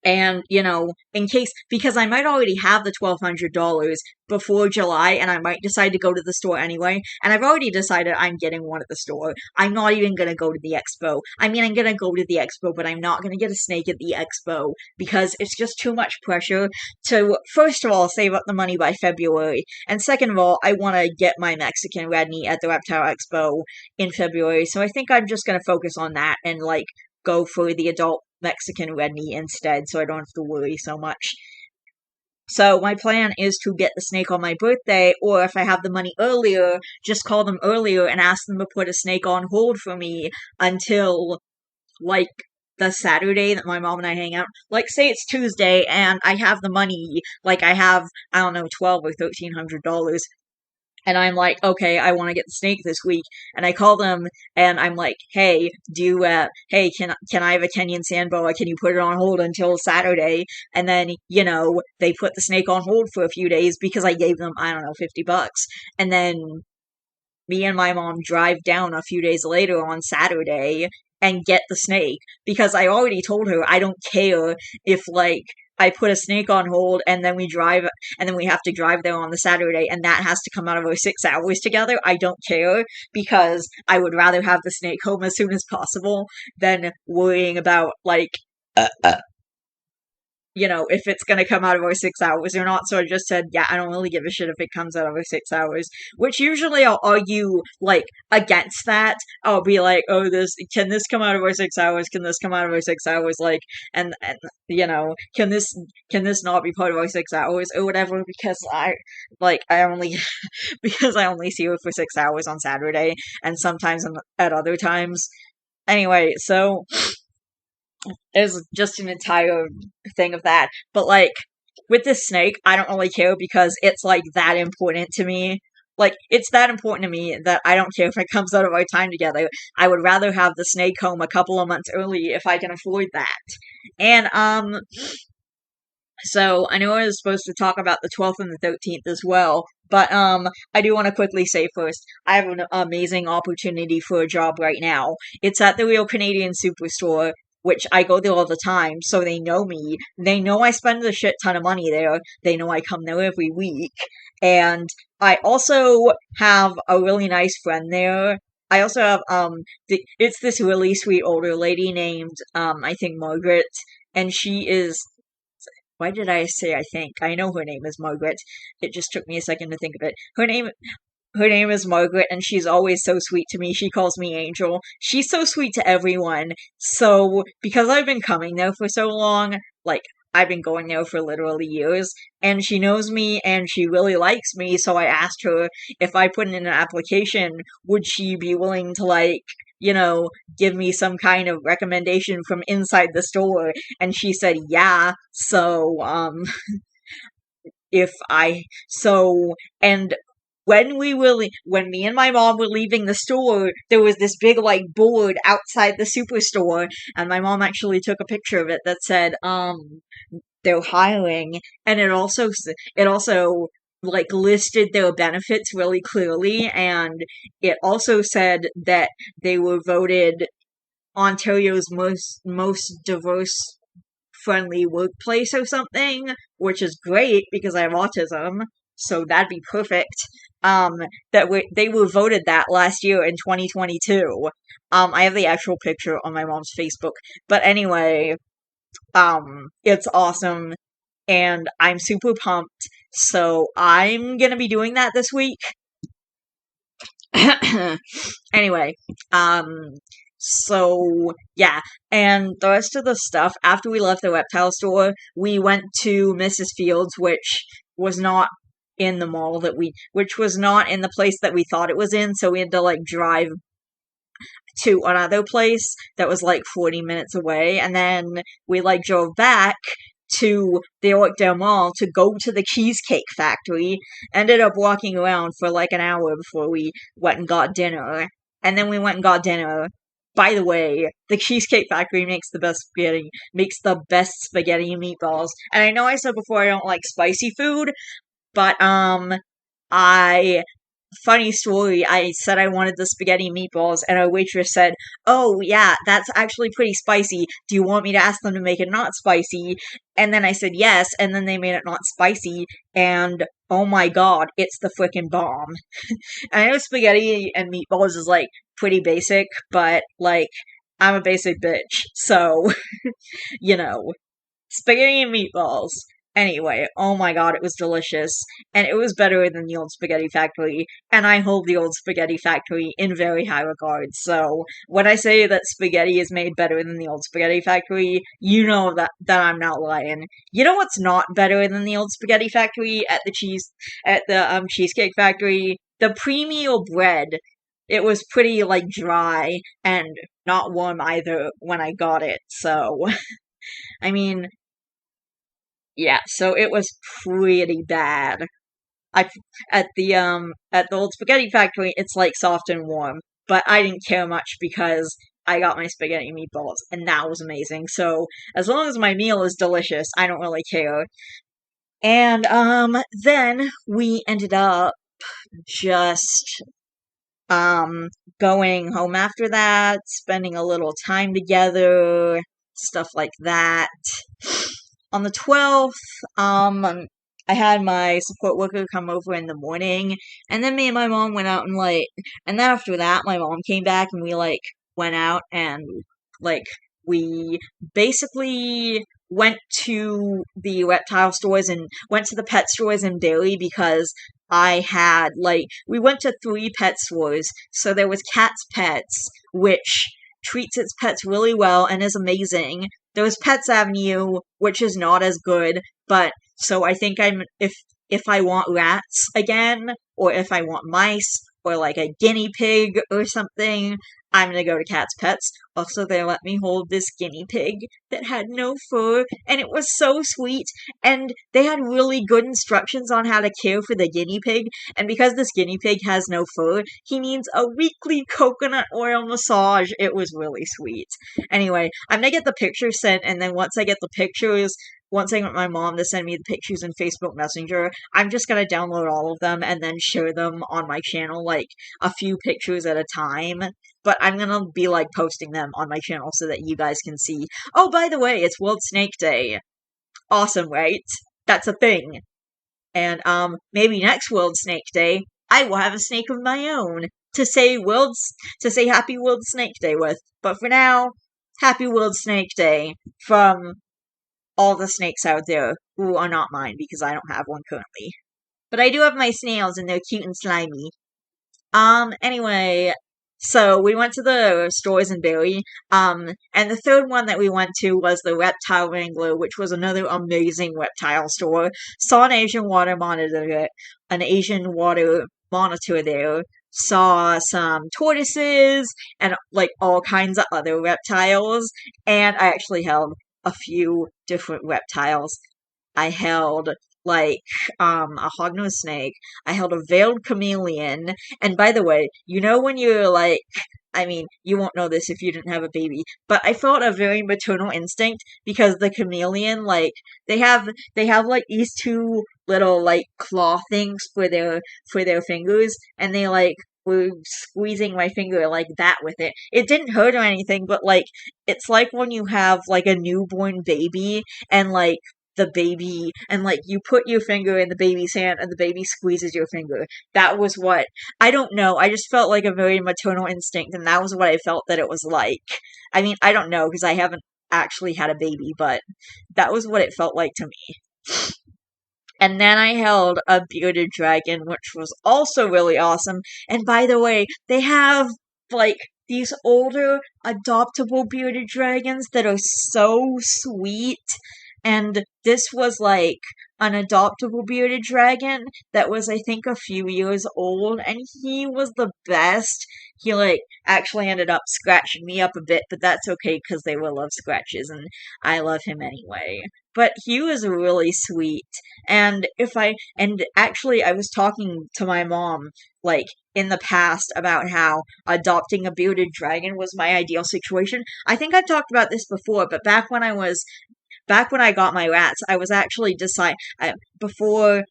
And, in case, because I might already have the $1,200 before July, and I might decide to go to the store anyway, and I've already decided I'm getting one at the store. I'm not even gonna go to the expo. I mean, I'm gonna go to the expo, but I'm not gonna get a snake at the expo, because it's just too much pressure to, first of all, save up the money by February, and second of all, I want to get my Mexican red meat at the Reptile Expo in February, so I think I'm just gonna focus on that, and, go for the adult Mexican red meat instead, so I don't have to worry so much. So my plan is to get the snake on my birthday, or if I have the money earlier, just call them earlier and ask them to put a snake on hold for me until, the Saturday that my mom and I hang out. Say it's Tuesday and I have the money, I have, I don't know, $1,200 or $1,300, and I'm like, okay, I want to get the snake this week. And I call them, and I'm like, hey, hey, can I have a Kenyan sand boa? Can you put it on hold until Saturday? And then, they put the snake on hold for a few days because I gave them, I don't know, $50. And then me and my mom drive down a few days later on Saturday and get the snake, because I already told her I don't care if, I put a snake on hold and then we have to drive there on the Saturday and that has to come out of our 6 hours together. I don't care, because I would rather have the snake home as soon as possible than worrying about, if it's gonna come out of our 6 hours or not. So I just said, yeah, I don't really give a shit if it comes out of our 6 hours. Which usually I'll argue, against that. I'll be like, oh, can this come out of our 6 hours? Can this come out of our 6 hours? And can this not be part of our 6 hours or whatever? Because I only, because I only see her for 6 hours on Saturday, and sometimes at other times. Anyway, so there's just an entire thing of that. But, with this snake, I don't really care because it's, that important to me. It's that important to me that I don't care if it comes out of our time together. I would rather have the snake home a couple of months early if I can afford that. And, so I know I was supposed to talk about the 12th and the 13th as well, but I do want to quickly say first, I have an amazing opportunity for a job right now. It's at the Real Canadian Superstore, which I go there all the time, so they know me. They know I spend a shit ton of money there. They know I come there every week. And I also have a really nice friend there. I also have, it's this really sweet older lady named, I think Margaret, and she is, why did I say I think? I know her name is Margaret. It just took me a second to think of it. Her name is Margaret, and she's always so sweet to me. She calls me Angel. She's so sweet to everyone. So, because I've been coming there for so long, I've been going there for literally years, and she knows me, and she really likes me, so I asked her if I put in an application, would she be willing to, give me some kind of recommendation from inside the store, and she said yeah, so, and when me and my mom were leaving the store, there was this big, board outside the superstore, and my mom actually took a picture of it that said, they're hiring, and it also, listed their benefits really clearly, and it also said that they were voted Ontario's most diverse friendly workplace or something, which is great because I have autism, so that'd be perfect. They were voted that last year in 2022. I have the actual picture on my mom's Facebook. But anyway, it's awesome, and I'm super pumped, so I'm gonna be doing that this week. Anyway, so, yeah, and the rest of the stuff, after we left the reptile store, we went to Mrs. Fields, which was not in the mall which was not in the place that we thought it was in, so we had to, drive to another place that was, 40 minutes away, and then we, drove back to the Oakdale Mall to go to the Cheesecake Factory, ended up walking around for, an hour before we went and got dinner, and then we went and got dinner. By the way, the Cheesecake Factory makes the best spaghetti and meatballs. And I know I said before I don't like spicy food, but I funny story, I said I wanted the spaghetti meatballs, and our waitress said, "Oh, yeah, that's actually pretty spicy. Do you want me to ask them to make it not spicy?" And then I said yes, and then they made it not spicy, and oh my god, it's the frickin' bomb. I know spaghetti and meatballs is like pretty basic, but like, I'm a basic bitch, so, you know. Spaghetti and meatballs. Anyway, oh my god, it was delicious. And it was better than the old Spaghetti Factory. And I hold the old Spaghetti Factory in very high regard. So, when I say that spaghetti is made better than the old Spaghetti Factory, you know that I'm not lying. You know what's not better than the old Spaghetti Factory at the Cheesecake Factory? The pre-meal bread. It was pretty, like, dry and not warm either when I got it, so. I mean, yeah, so it was pretty bad. I at the old spaghetti factory, it's like soft and warm, but I didn't care much because I got my spaghetti meatballs, and that was amazing. So as long as my meal is delicious, I don't really care. And then we ended up just um going home after that, spending a little time together, stuff like that. On the 12th, I had my support worker come over in the morning, and then me and my mom went out and and then after that, my mom came back and we went out and like we basically went to the reptile stores and went to the pet stores in Barrie because I had we went to 3 pet stores. So there was Cat's Pets, which treats its pets really well and is amazing. There was Pets Avenue, which is not as good, but so I think if I want rats again, or if I want mice, or like a guinea pig or something, I'm gonna go to Cat's Pets. Also, they let me hold this guinea pig that had no fur, and it was so sweet, and they had really good instructions on how to care for the guinea pig, and because this guinea pig has no fur, he needs a weekly coconut oil massage. It was really sweet. Anyway, I'm gonna get the pictures sent, and then once I get my mom to send me the pictures in Facebook Messenger, I'm just gonna download all of them and then share them on my channel, like a few pictures at a time. But I'm gonna be posting them on my channel so that you guys can see. Oh, by the way, it's World Snake Day. Awesome, right? That's a thing. And maybe next World Snake Day, I will have a snake of my own to say Happy World Snake Day with. But for now, Happy World Snake Day from all the snakes out there who are not mine because I don't have one currently. But I do have my snails and they're cute and slimy. Anyway, so we went to the stores in Barrie, and the third one that we went to was the Reptile Wrangler, which was another amazing reptile store. Saw an Asian water monitor there. Saw some tortoises and all kinds of other reptiles, and I actually held a few different reptiles. I held a hognose snake. I held a veiled chameleon. And by the way, you know when you're I mean, you won't know this if you didn't have a baby, but I felt a very maternal instinct because the chameleon, they have these 2 little claw things for their fingers, and they were squeezing my finger like that with it. It didn't hurt or anything, but it's like when you have a newborn baby and the baby and you put your finger in the baby's hand and the baby squeezes your finger. That was what I don't know. I just felt like a very maternal instinct, and that was what I felt that it was like. I mean, I don't know because I haven't actually had a baby, but that was what it felt like to me. And then I held a bearded dragon, which was also really awesome. And by the way, they have these older adoptable bearded dragons that are so sweet. And this was an adoptable bearded dragon that was, I think, a few years old, and he was the best. He actually ended up scratching me up a bit, but that's okay because they will love scratches, and I love him anyway. But he was really sweet, and actually I was talking to my mom in the past about how adopting a bearded dragon was my ideal situation. I think I've talked about this before, but back when I got my rats, I was actually before,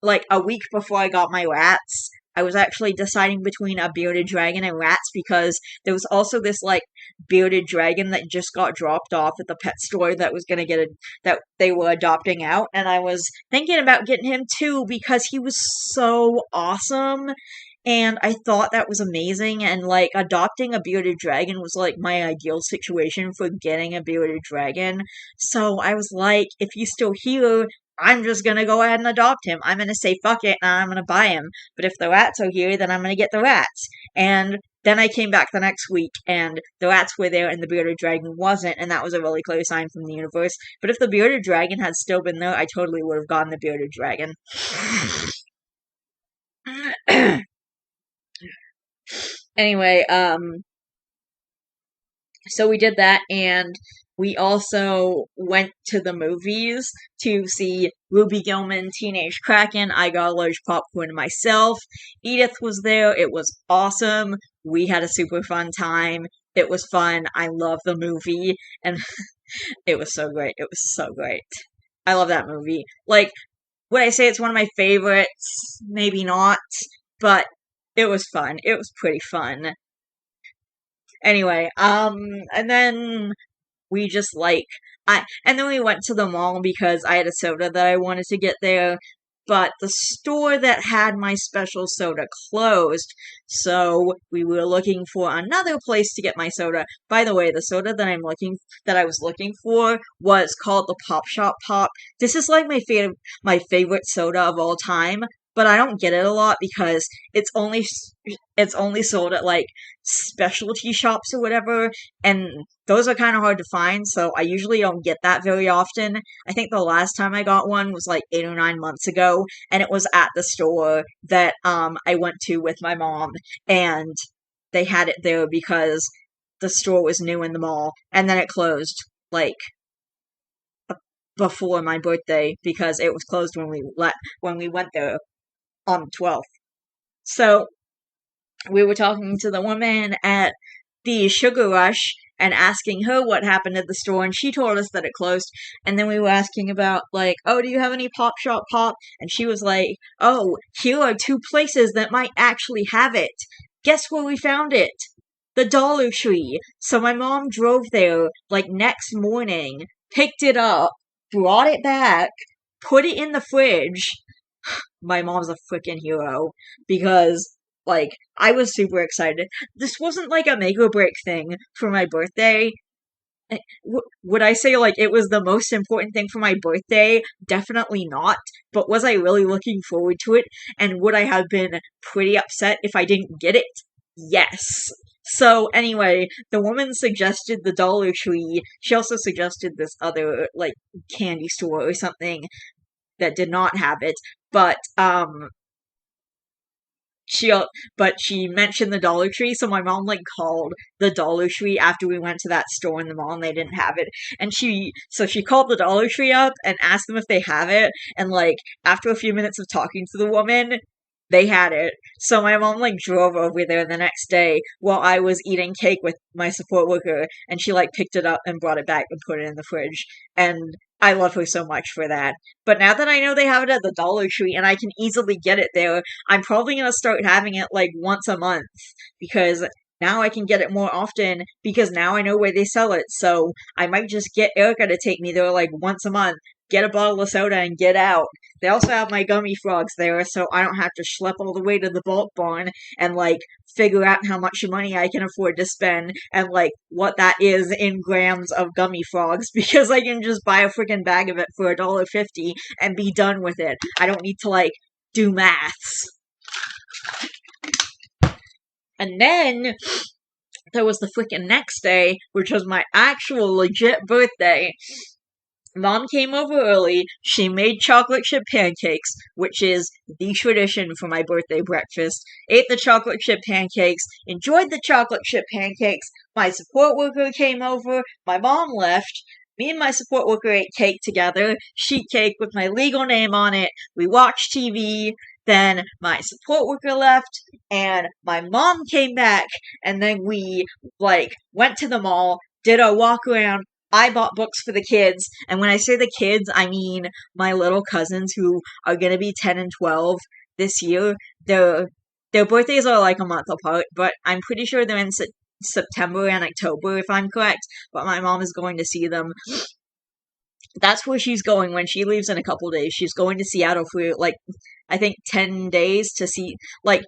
a week before I got my rats, I was actually deciding between a bearded dragon and rats because there was also this like bearded dragon that just got dropped off at the pet store that was gonna get a that they were adopting out, and I was thinking about getting him too because he was so awesome. And I thought that was amazing, and like adopting a bearded dragon was like my ideal situation for getting a bearded dragon. So I was like, if he's still here, I'm just gonna go ahead and adopt him. I'm gonna say fuck it and I'm gonna buy him. But if the rats are here, then I'm gonna get the rats. And then I came back the next week and the rats were there and the bearded dragon wasn't, and that was a really clear sign from the universe. But if the bearded dragon had still been there, I totally would have gotten the bearded dragon. Anyway, so we did that, and we also went to the movies to see Ruby Gillman, Teenage Kraken. I got a large popcorn myself. Edith was there. It was awesome. We had a super fun time. It was fun. I love the movie, and it was so great. It was so great. I love that movie. Like, would I say it's one of my favorites? Maybe not, but it was fun. It was pretty fun. Anyway, and then we just like and then we went to the mall because I had a soda that I wanted to get there, but the store that had my special soda closed, so we were looking for another place to get my soda. By the way, the soda that I was looking for was called the Pop Shop Pop. This is like my favorite soda of all time, but I don't get it a lot because it's only sold at like specialty shops or whatever, and those are kind of hard to find, so I usually don't get that very often. I think the last time I got one was like 8 or 9 months ago, and it was at the store that I went to with my mom, and they had it there because the store was new in the mall, and then it closed like before my birthday because it was closed when we went there on the 12th. So we were talking to the woman at the Sugar Rush and asking her what happened at the store, and she told us that it closed. And then we were asking about, like, oh, do you have any Pop Shop Pop? And she was like, oh, here are 2 places that might actually have it. Guess where we found it? The Dollar Tree. So my mom drove there, like, next morning, picked it up, brought it back, put it in the fridge. My mom's a freaking hero because like I was super excited. This wasn't like a make or break thing for my birthday. Would I say like it was the most important thing for my birthday? Definitely not. But was I really looking forward to it? And would I have been pretty upset if I didn't get it? Yes. So anyway, the woman suggested the Dollar Tree. She also suggested this other like candy store or something that did not have it, but she mentioned the Dollar Tree, so my mom like called the Dollar Tree after we went to that store in the mall and they didn't have it. And she called the Dollar Tree up and asked them if they have it, and like after a few minutes of talking to the woman, they had it. So my mom like drove over there the next day while I was eating cake with my support worker, and she like picked it up and brought it back and put it in the fridge. And I love her so much for that. But now that I know they have it at the Dollar Tree and I can easily get it there, I'm probably gonna start having it like once a month because now I can get it more often because now I know where they sell it. So I might just get Erica to take me there like once a month, get a bottle of soda, and get out. They also have my gummy frogs there, so I don't have to schlep all the way to the bulk barn and like figure out how much money I can afford to spend and like what that is in grams of gummy frogs because I can just buy a freaking bag of it for $1.50 and be done with it. I don't need to like do maths. And then there was the freaking next day, which was my actual legit birthday. Mom came over early. She made chocolate chip pancakes, which is the tradition for my birthday breakfast. Ate the chocolate chip pancakes, enjoyed the chocolate chip pancakes. My support worker came over. My mom left. Me and my support worker ate cake together, sheet cake with my legal name on it. We watched TV. Then my support worker left, and my mom came back, and then we, like, went to the mall, did our walk around. I bought books for the kids, and when I say the kids, I mean my little cousins who are gonna be 10 and 12 this year. They're their birthdays are like a month apart, but I'm pretty sure they're in September and October, if I'm correct. But my mom is going to see them. That's where she's going when she leaves in a couple days. She's going to Seattle for like, I think 10 days to see, like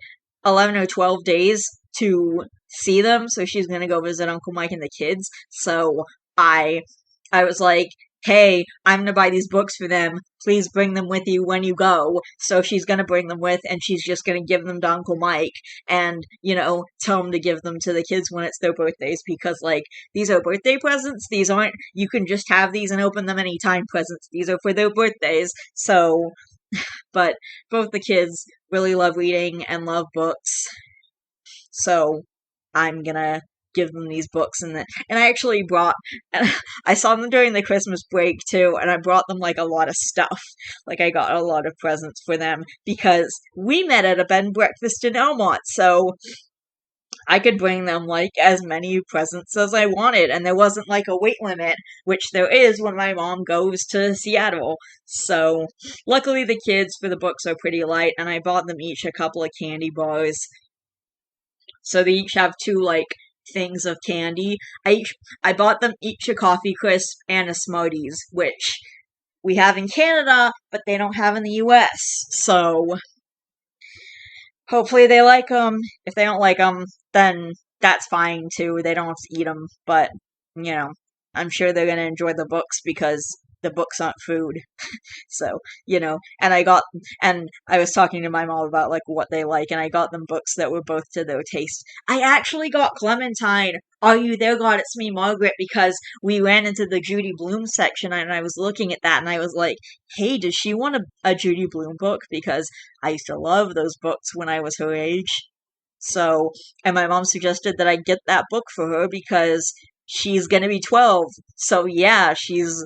11 or 12 days to see them. So she's gonna go visit Uncle Mike and the kids. So I I was like, hey, I'm gonna buy these books for them. Please bring them with you when you go. So she's gonna bring them with, and she's just gonna give them to Uncle Mike, and tell him to give them to the kids when it's their birthdays, because like these are birthday presents. These aren't you can just have these and open them anytime presents. These are for their birthdays. So, but both the kids really love reading and love books. So I'm gonna give them these books, and I actually brought I saw them during the Christmas break too, and I brought them like a lot of stuff. Like I got a lot of presents for them because we met at a bed and breakfast in Elmont, so I could bring them like as many presents as I wanted, and there wasn't like a weight limit, which there is when my mom goes to Seattle. So luckily the kids for the books are pretty light, and I bought them each a couple of candy bars. So they each have two like things of candy. I bought them each a coffee crisp and a Smarties, which we have in Canada, but they don't have in the US. So hopefully they like them. If they don't like them, then that's fine too. They don't have to eat them, but I'm sure they're gonna enjoy the books because the books aren't food. So, and I was talking to my mom about like what they like, and I got them books that were both to their taste. I actually got Clementine, Are You There, God? It's Me, Margaret, because we ran into the Judy Blume section, and I was looking at that, and I was like, hey, does she want a Judy Blume book? Because I used to love those books when I was her age. So, and my mom suggested that I get that book for her because she's gonna be 12. So yeah, she's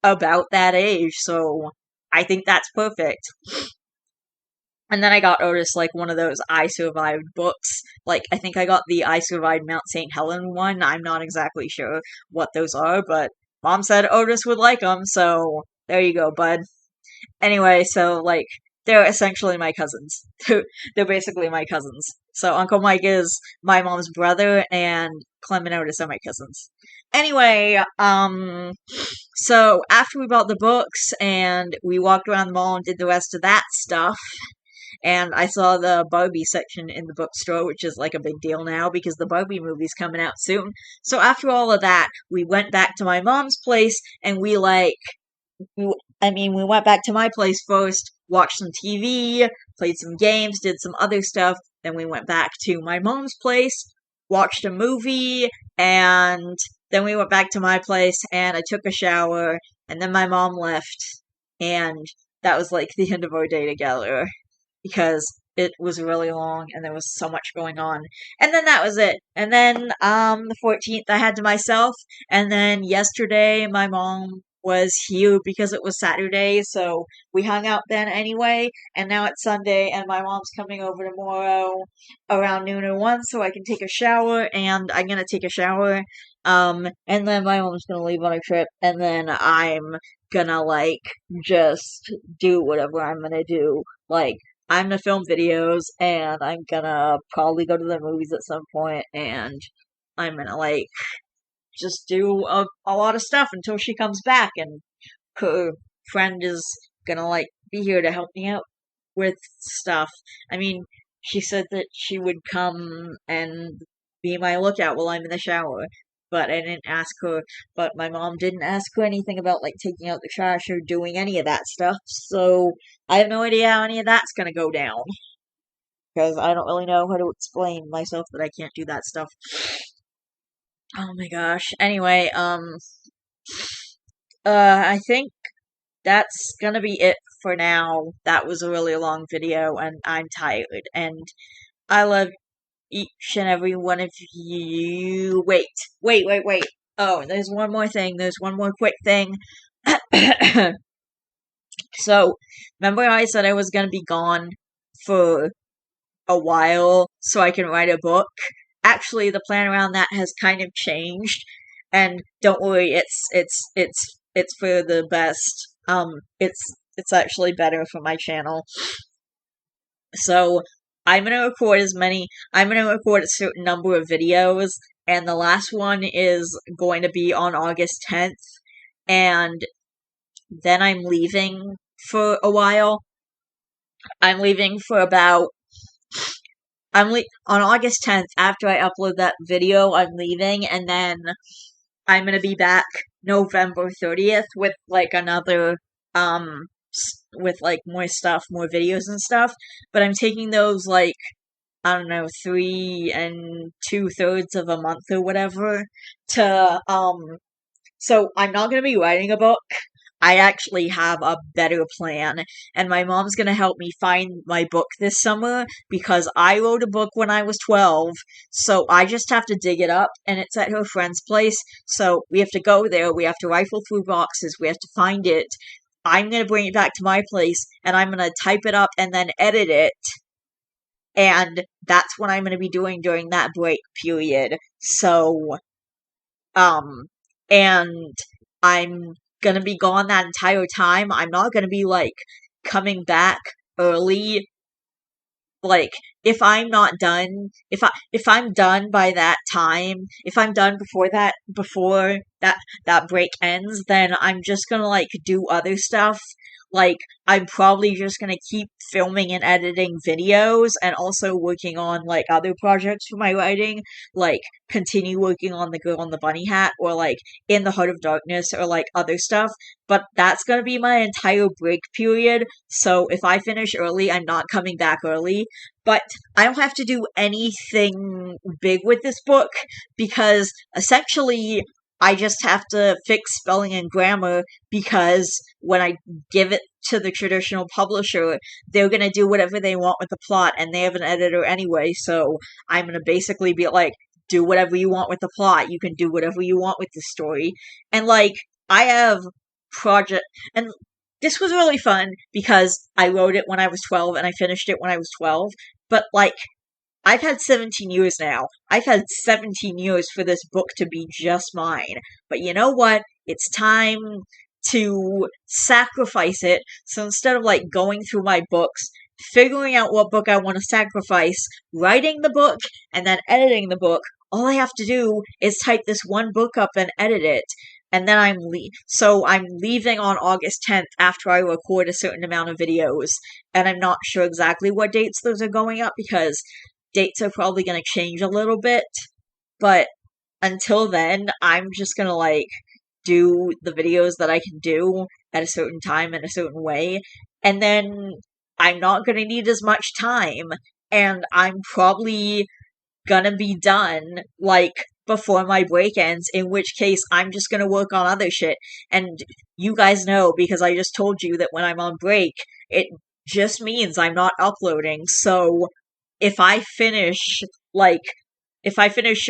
about that age, so I think that's perfect. And then I got Otis like one of those I Survived books. Like, I think I got the I Survived Mount St. Helen one. I'm not exactly sure what those are, but Mom said Otis would like them, so there you go, bud. Anyway, so like they're essentially my cousins. They're basically my cousins. So Uncle Mike is my mom's brother, and Clem and Otis are my cousins. Anyway, so after we bought the books and we walked around the mall and did the rest of that stuff, and I saw the Barbie section in the bookstore, which is like a big deal now because the Barbie movie's coming out soon. So after all of that, we went back to my mom's place, and we went back to my place first, watched some TV, played some games, did some other stuff. Then we went back to my mom's place, watched a movie, and then we went back to my place and I took a shower, and then my mom left, and that was like the end of our day together because it was really long and there was so much going on. And then that was it. And then the 14th I had to myself, and then yesterday my mom was here because it was Saturday, so we hung out then anyway, and now it's Sunday and my mom's coming over tomorrow around noon or 1 so I can take a shower, and I'm gonna take a shower, and then my mom's gonna leave on a trip, and then I'm gonna like just do whatever I'm gonna do. Like I'm gonna film videos, and I'm gonna probably go to the movies at some point, and I'm gonna like just do a lot of stuff until she comes back, and her friend is gonna like be here to help me out with stuff. I mean, she said that she would come and be my lookout while I'm in the shower, but I didn't ask her. But my mom didn't ask her anything about like taking out the trash or doing any of that stuff, so I have no idea how any of that's gonna go down. Because I don't really know how to explain myself that I can't do that stuff. Oh my gosh. Anyway, I think that's gonna be it for now. That was a really long video, and I'm tired, and I love each and every one of you. Wait. Oh, there's one more thing. There's one more quick thing. So, remember I said I was gonna be gone for a while so I can write a book? Actually, the plan around that has kind of changed, and don't worry, it's for the best. It's actually better for my channel. So I'm gonna record a certain number of videos, and the last one is going to be on August 10th, and then I'm leaving for a while. I'm leaving for about on August 10th, after I upload that video, I'm leaving, and then I'm gonna be back November 30th with like another, with like more stuff, more videos and stuff. But I'm taking those like, I don't know, 3 2/3 of a month or whatever to, so I'm not gonna be writing a book. I actually have a better plan, and my mom's gonna help me find my book this summer because I wrote a book when I was 12, so I just have to dig it up, and it's at her friend's place, so we have to go there, we have to rifle through boxes, we have to find it. I'm gonna bring it back to my place, and I'm gonna type it up and then edit it, and that's what I'm gonna be doing during that break period. So, um, and I'm gonna be gone that entire time. I'm not gonna be like coming back early. Like, if I'm not done, if I'm done by that time, if I'm done before that break ends, then I'm just gonna like do other stuff. Like, I'm probably just gonna keep filming and editing videos and also working on like other projects for my writing, like continue working on The Girl in the Bunny Hat or like In the Heart of Darkness or like other stuff. But that's gonna be my entire break period. So if I finish early, I'm not coming back early. But I don't have to do anything big with this book because essentially I just have to fix spelling and grammar because when I give it to the traditional publisher, they're gonna do whatever they want with the plot and they have an editor anyway, so I'm gonna basically be like, do whatever you want with the plot, you can do whatever you want with the story. And like, I have project and this was really fun because I wrote it when I was 12 and I finished it when I was 12, but like I've had 17 years now. I've had 17 years for this book to be just mine. But you know what? It's time to sacrifice it. So instead of like going through my books, figuring out what book I want to sacrifice, writing the book, and then editing the book, all I have to do is type this one book up and edit it. And then so I'm leaving on August 10th after I record a certain amount of videos. And I'm not sure exactly what dates those are going up because dates are probably going to change a little bit, but until then, I'm just going to like do the videos that I can do at a certain time in a certain way, and then I'm not going to need as much time, and I'm probably gonna be done like before my break ends, in which case I'm just gonna work on other shit. And you guys know because I just told you that when I'm on break, it just means I'm not uploading. So if I finish like if I finish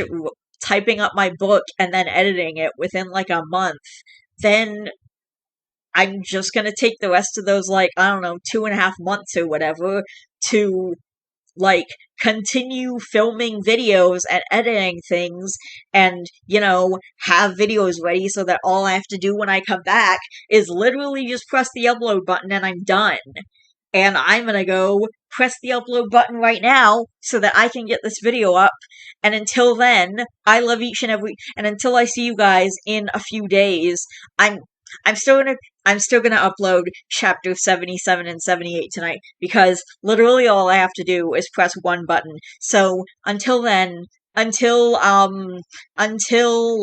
typing up my book and then editing it within like a month, then I'm just gonna take the rest of those like, I don't know, 2.5 months or whatever to like continue filming videos and editing things and have videos ready so that all I have to do when I come back is literally just press the upload button and I'm done. And I'm gonna go press the upload button right now so that I can get this video up. And until then, I love each and every. And until I see you guys in a few days, I'm I'm still gonna I'm still gonna upload chapter 77 and 78 tonight because literally all I have to do is press one button. So until then, until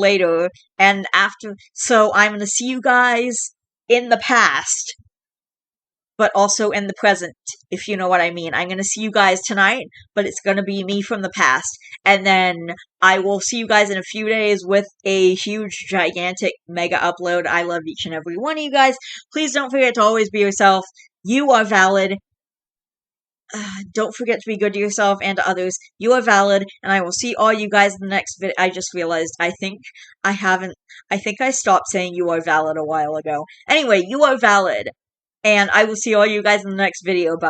later and after. So I'm gonna see you guys in the past but also in the present, if you know what I mean. I'm going to see you guys tonight, but it's going to be me from the past. And then I will see you guys in a few days with a huge, gigantic, mega upload. I love each and every one of you guys. Please don't forget to always be yourself. You are valid. Don't forget to be good to yourself and to others. You are valid, and I will see all you guys in the next video. I just realized, I think I stopped saying you are valid a while ago. Anyway, you are valid. And I will see all you guys in the next video. Bye.